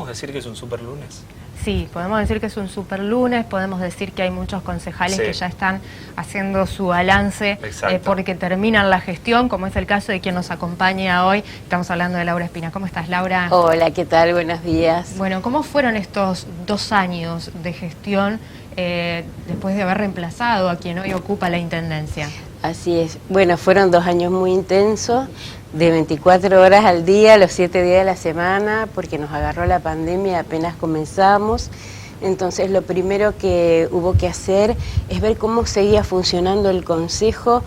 ¿podemos decir que es un super lunes? Sí, podemos decir que es un super lunes, podemos decir que hay muchos concejales que ya están haciendo su balance porque terminan la gestión, como es el caso de quien nos acompaña hoy. Estamos hablando de Laura Espina. ¿Cómo estás, Laura? Hola, ¿qué tal? Buenos días. Bueno, ¿cómo fueron estos 2 años de gestión después de haber reemplazado a quien hoy ocupa la intendencia? Así es. Bueno, fueron 2 años muy intensos, de 24 horas al día, los 7 días de la semana, porque nos agarró la pandemia apenas comenzamos. Entonces lo primero que hubo que hacer es ver cómo seguía funcionando el Consejo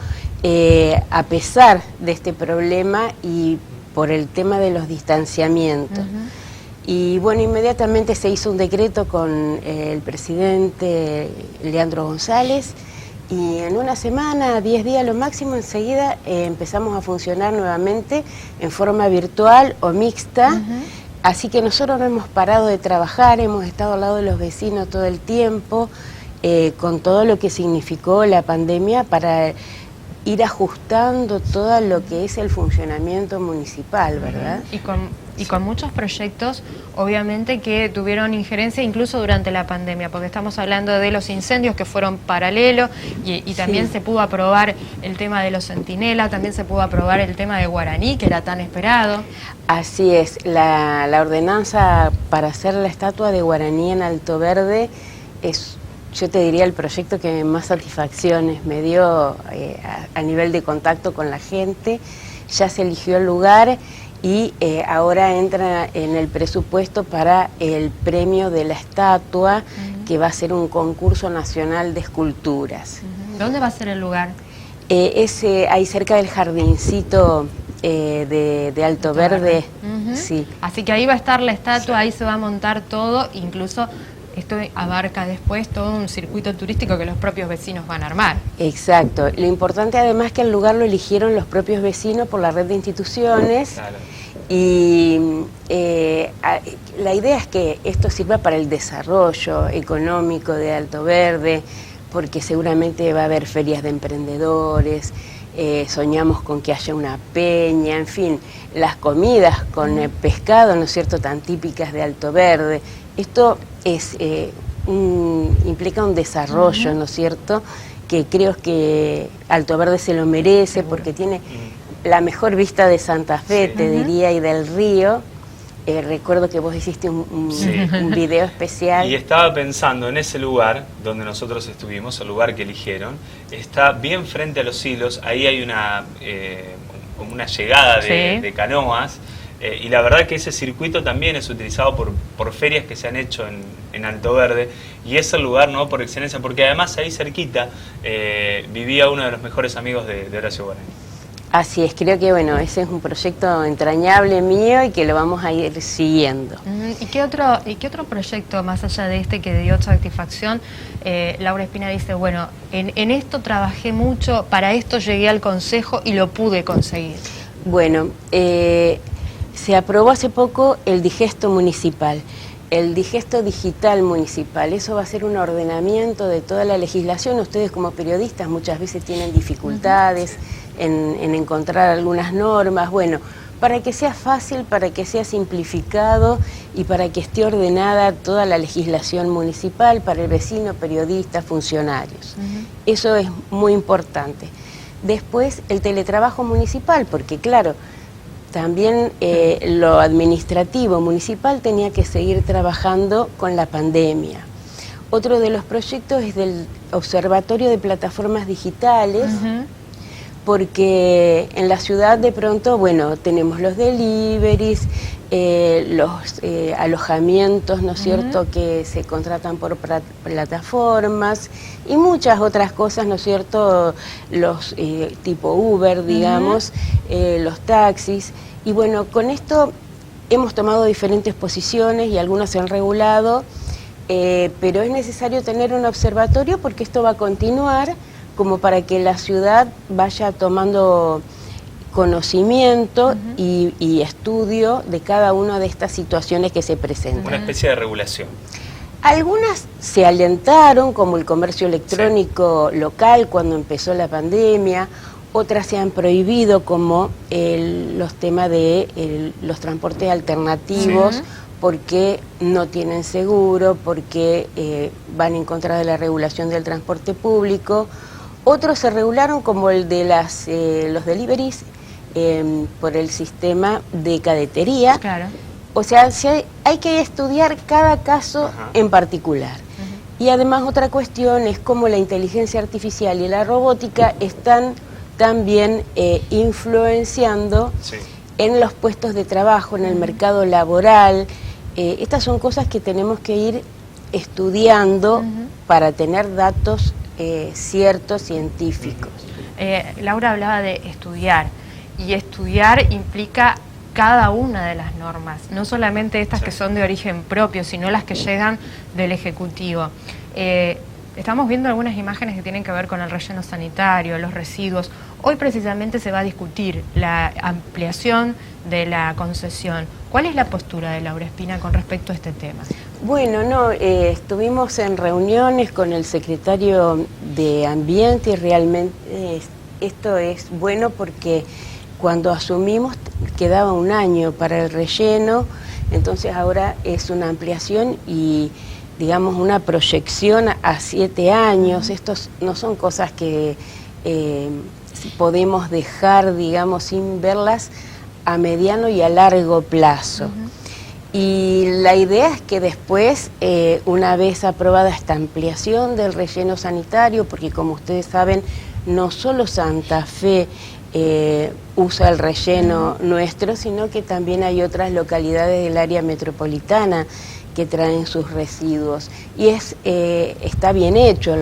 a pesar de este problema y por el tema de los distanciamientos. Y bueno, inmediatamente se hizo un decreto con el presidente Leandro González, y en una semana, 10 días lo máximo, enseguida empezamos a funcionar nuevamente en forma virtual o mixta. Así que nosotros no hemos parado de trabajar, hemos estado al lado de los vecinos todo el tiempo, con todo lo que significó la pandemia para ir ajustando todo lo que es el funcionamiento municipal, ¿verdad? Y con muchos proyectos, obviamente, que tuvieron injerencia incluso durante la pandemia, porque estamos hablando de los incendios que fueron paralelos y también se pudo aprobar el tema de los centinelas, también se pudo aprobar el tema de Guaraní, que era tan esperado. Así es, la ordenanza para hacer la estatua de Guaraní en Alto Verde es, yo te diría, el proyecto que más satisfacciones me dio a nivel de contacto con la gente. Ya se eligió el lugar y ahora entra en el presupuesto para el premio de la estatua, que va a ser un concurso nacional de esculturas. ¿Dónde va a ser el lugar? Es ahí cerca del jardincito de Alto Verde. Sí. Así que ahí va a estar la estatua, ahí se va a montar todo, incluso esto abarca después todo un circuito turístico que los propios vecinos van a armar. Exacto. Lo importante además es que el lugar lo eligieron los propios vecinos por la red de instituciones. Claro. Y la idea es que esto sirva para el desarrollo económico de Alto Verde, porque seguramente va a haber ferias de emprendedores, soñamos con que haya una peña, en fin, las comidas con pescado, ¿no es cierto?, tan típicas de Alto Verde. Esto es, implica un desarrollo, ¿no es cierto?, que creo que Alto Verde se lo merece porque tiene la mejor vista de Santa Fe, te diría, y del río. Recuerdo que vos hiciste un video especial. Y estaba pensando en ese lugar donde nosotros estuvimos, el lugar que eligieron, está bien frente a los silos, ahí hay como una llegada de canoas, y la verdad que ese circuito también es utilizado por ferias que se han hecho en Alto Verde, y es el lugar, ¿no?, por excelencia, porque además ahí cerquita vivía uno de los mejores amigos de Horacio Guaraní. Así es, creo que bueno, ese es un proyecto entrañable mío y que lo vamos a ir siguiendo. ¿Y qué otro proyecto, más allá de este, que dio satisfacción? Laura Espina dice, bueno, en esto trabajé mucho, para esto llegué al Consejo y lo pude conseguir. Bueno, se aprobó hace poco el digesto municipal, el digesto digital municipal. Eso va a ser un ordenamiento de toda la legislación. Ustedes como periodistas muchas veces tienen dificultades en encontrar algunas normas. Bueno, para que sea fácil, para que sea simplificado y para que esté ordenada toda la legislación municipal para el vecino, periodistas, funcionarios. Eso es muy importante. Después, el teletrabajo municipal, porque claro, también lo administrativo municipal tenía que seguir trabajando con la pandemia. Otro de los proyectos es del Observatorio de Plataformas Digitales, porque en la ciudad de pronto, bueno, tenemos los deliveries, los alojamientos, ¿no es cierto?, que se contratan por plataformas y muchas otras cosas, ¿no es cierto?, los tipo Uber, digamos, los taxis. Y bueno, con esto hemos tomado diferentes posiciones y algunas se han regulado, pero es necesario tener un observatorio porque esto va a continuar, como para que la ciudad vaya tomando conocimiento y estudio de cada una de estas situaciones que se presentan. Una especie de regulación. Algunas se alentaron, como el comercio electrónico local cuando empezó la pandemia, otras se han prohibido, como los temas de los transportes alternativos, porque no tienen seguro, porque van en contra de la regulación del transporte público. Otros se regularon, como el de los deliveries, por el sistema de cadetería. Claro. O sea, hay que estudiar cada caso en particular. Y además otra cuestión es cómo la inteligencia artificial y la robótica están también influenciando en los puestos de trabajo, en el mercado laboral. Estas son cosas que tenemos que ir estudiando para tener datos ciertos, científicos. Laura hablaba de estudiar, y estudiar implica cada una de las normas, no solamente estas que son de origen propio, sino las que llegan del Ejecutivo. Estamos viendo algunas imágenes que tienen que ver con el relleno sanitario, los residuos. Hoy precisamente se va a discutir la ampliación de la concesión. ¿Cuál es la postura de Laura Espina con respecto a este tema? Bueno, estuvimos en reuniones con el secretario de Ambiente y realmente esto es bueno porque cuando asumimos quedaba un año para el relleno, entonces ahora es una ampliación y digamos una proyección a 7 años. Estos no son cosas que podemos dejar, digamos, sin verlas a mediano y a largo plazo. Y la idea es que después, una vez aprobada esta ampliación del relleno sanitario, porque como ustedes saben, no solo Santa Fe usa el relleno nuestro, sino que también hay otras localidades del área metropolitana que traen sus residuos. Y está bien hecho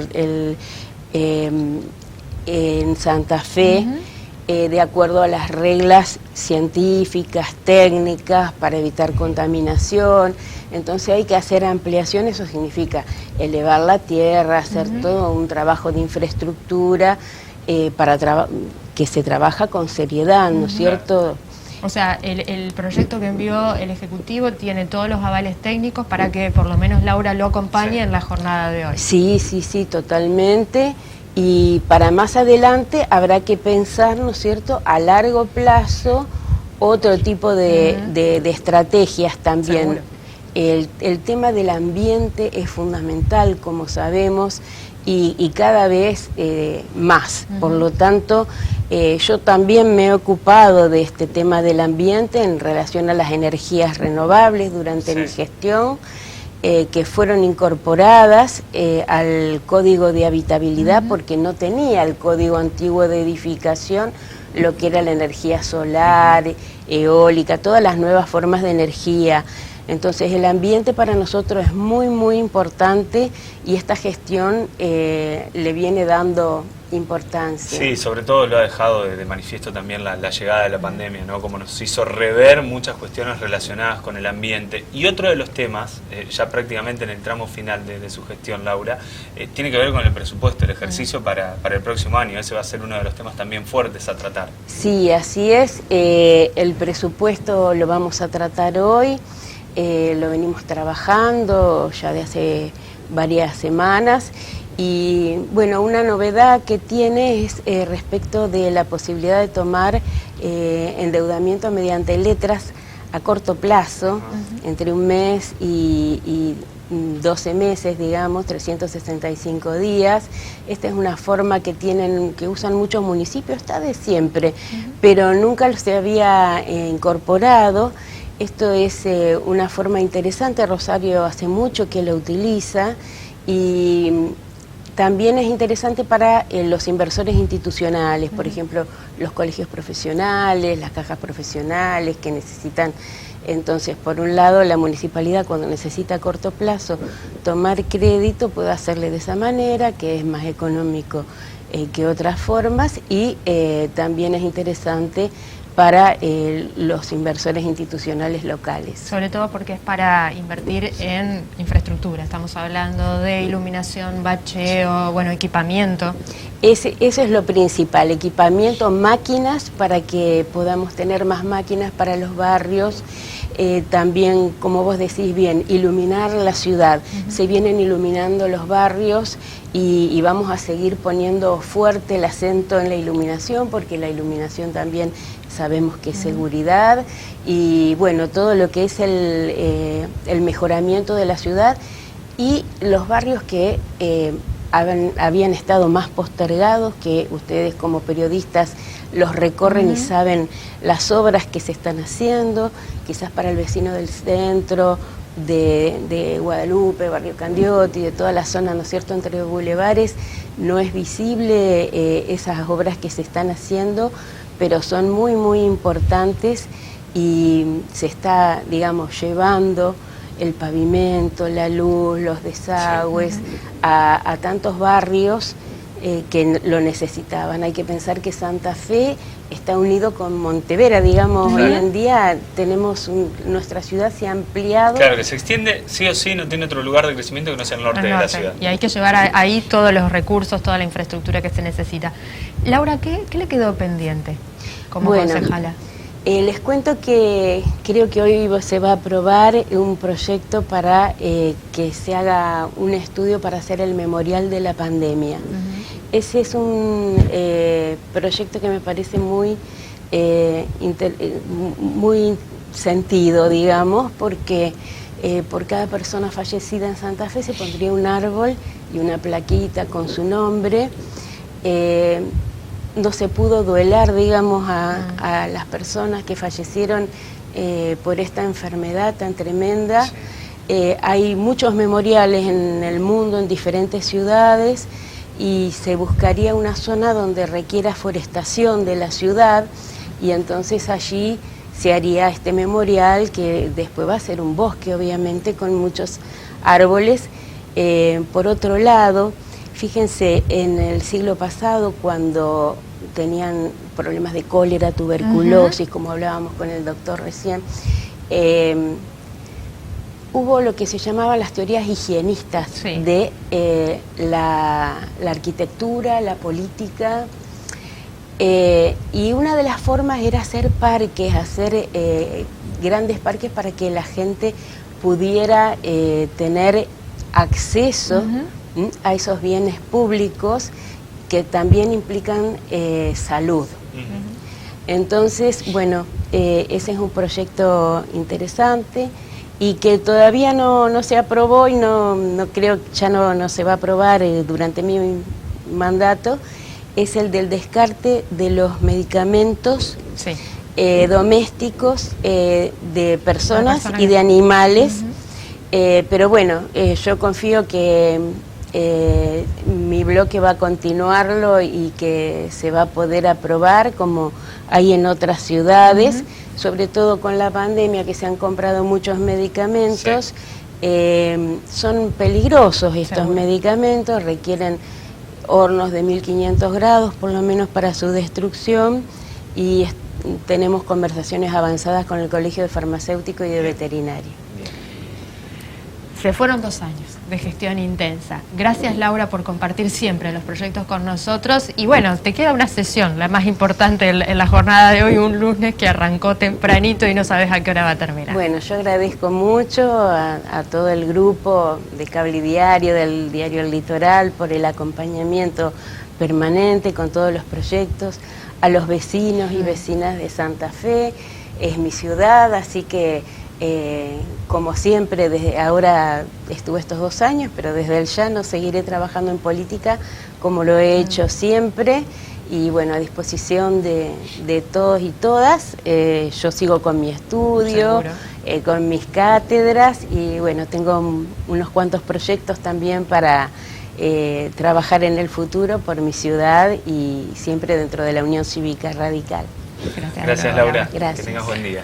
en Santa Fe, de acuerdo a las reglas científicas, técnicas, para evitar contaminación. Entonces hay que hacer ampliación, eso significa elevar la tierra, hacer todo un trabajo de infraestructura que se trabaja con seriedad, ¿no es cierto? O sea, el proyecto que envió el Ejecutivo tiene todos los avales técnicos para que por lo menos Laura lo acompañe en la jornada de hoy. Sí, totalmente. Y para más adelante habrá que pensar, ¿no es cierto?, a largo plazo, otro tipo de estrategias también. El tema del ambiente es fundamental, como sabemos, y cada vez más. Por lo tanto, yo también me he ocupado de este tema del ambiente en relación a las energías renovables durante mi gestión, que fueron incorporadas al Código de Habitabilidad porque no tenía el Código Antiguo de Edificación lo que era la energía solar, eólica, todas las nuevas formas de energía. Entonces el ambiente para nosotros es muy, muy importante y esta gestión le viene dando importancia. Sí, sobre todo lo ha dejado de manifiesto también la llegada de la pandemia, ¿no? Como nos hizo rever muchas cuestiones relacionadas con el ambiente. Y otro de los temas, ya prácticamente en el tramo final de su gestión, Laura, tiene que ver con el presupuesto, el ejercicio para el próximo año. Ese va a ser uno de los temas también fuertes a tratar. Sí, así es. El presupuesto lo vamos a tratar hoy. Lo venimos trabajando ya de hace varias semanas y bueno, una novedad que tiene es respecto de la posibilidad de tomar endeudamiento mediante letras a corto plazo, entre un mes y 12 meses, digamos, 365 días. Esta es una forma que usan muchos municipios, está de siempre, pero nunca se había incorporado. Esto es una forma interesante, Rosario hace mucho que lo utiliza y también es interesante para los inversores institucionales, por ejemplo, los colegios profesionales, las cajas profesionales que necesitan. Entonces, por un lado, la municipalidad cuando necesita a corto plazo tomar crédito puede hacerle de esa manera, que es más económico que otras formas y también es interesante para los inversores institucionales locales. Sobre todo porque es para invertir en infraestructura, estamos hablando de iluminación, bacheo, bueno, equipamiento. Eso es lo principal, equipamiento, máquinas para que podamos tener más máquinas para los barrios, también, como vos decís bien, iluminar la ciudad. Se vienen iluminando los barrios y vamos a seguir poniendo fuerte el acento en la iluminación porque la iluminación también sabemos que es seguridad, y bueno, todo lo que es el mejoramiento de la ciudad y los barrios que habían estado más postergados, que ustedes como periodistas los recorren y saben las obras que se están haciendo, quizás para el vecino del centro, de Guadalupe, Barrio Candioti, de toda la zona, ¿no es cierto?, entre bulevares, no es visible esas obras que se están haciendo, pero son muy, muy importantes y se está, digamos, llevando el pavimento, la luz, los desagües a tantos barrios que lo necesitaban. Hay que pensar que Santa Fe está unido con Montevera, digamos, hoy en día tenemos nuestra ciudad se ha ampliado. Claro, que se extiende sí o sí, no tiene otro lugar de crecimiento que no sea el norte de la ciudad. Y hay que llevar ahí todos los recursos, toda la infraestructura que se necesita. Laura, ¿qué le quedó pendiente como concejala? Les cuento que creo que hoy se va a aprobar un proyecto para que se haga un estudio para hacer el memorial de la pandemia. Ese es un proyecto que me parece muy sentido, digamos, porque por cada persona fallecida en Santa Fe se pondría un árbol y una plaquita con su nombre. No se pudo duelar, digamos, a las personas que fallecieron por esta enfermedad tan tremenda. Sí. Hay muchos memoriales en el mundo, en diferentes ciudades, y se buscaría una zona donde requiera forestación de la ciudad, y entonces allí se haría este memorial, que después va a ser un bosque, obviamente, con muchos árboles. Por otro lado, fíjense, en el siglo pasado, cuando tenían problemas de cólera, tuberculosis, como hablábamos con el doctor recién, hubo lo que se llamaba las teorías higienistas de la arquitectura, la política, y una de las formas era hacer parques, hacer grandes parques para que la gente pudiera tener acceso a esos bienes públicos que también implican salud. Entonces, bueno, ese es un proyecto interesante y que todavía no se aprobó y no creo, ya no se va a aprobar durante mi mandato, es el del descarte de los medicamentos domésticos de personas y de animales. Pero bueno, yo confío que mi bloque va a continuarlo y que se va a poder aprobar como hay en otras ciudades, sobre todo con la pandemia, que se han comprado muchos medicamentos. Son peligrosos estos medicamentos, requieren hornos de 1500 grados por lo menos para su destrucción, y tenemos conversaciones avanzadas con el Colegio de Farmacéutico y de Veterinario. Se fueron 2 años de gestión intensa. Gracias, Laura, por compartir siempre los proyectos con nosotros. Y bueno, te queda una sesión, la más importante en la jornada de hoy, un lunes que arrancó tempranito y no sabes a qué hora va a terminar. Bueno, yo agradezco mucho a todo el grupo de Cable Diario, del diario El Litoral, por el acompañamiento permanente con todos los proyectos, a los vecinos y vecinas de Santa Fe. Es mi ciudad, así que como siempre, desde ahora estuve estos 2 años, pero desde el llano seguiré trabajando en política como lo he hecho siempre, y bueno, a disposición de todos y todas. Yo sigo con mi estudio, con mis cátedras, y bueno, tengo unos cuantos proyectos también para trabajar en el futuro por mi ciudad y siempre dentro de la Unión Cívica Radical. Gracias, Laura. Gracias. Que tengas buen día.